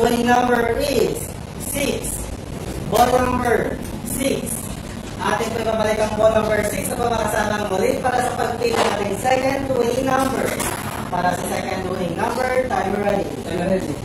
winning number is 6. Ball number 6. Ating pababalik ang ball number 6 na pamakasamang muli para sa pagpili natin second winning number. Para sa second winning number, timer ready. Timer ready.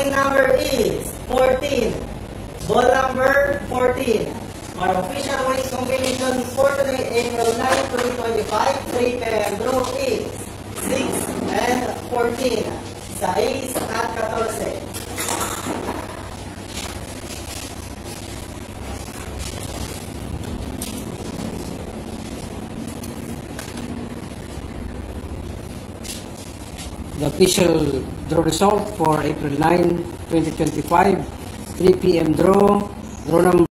Number is 14. Ball number 14. Our official winning combination for today, April 9, 2025, 3 p.m. draw is 6 and 14. 6 at 14. The official draw result for April 9, 2025, 3 p.m. draw number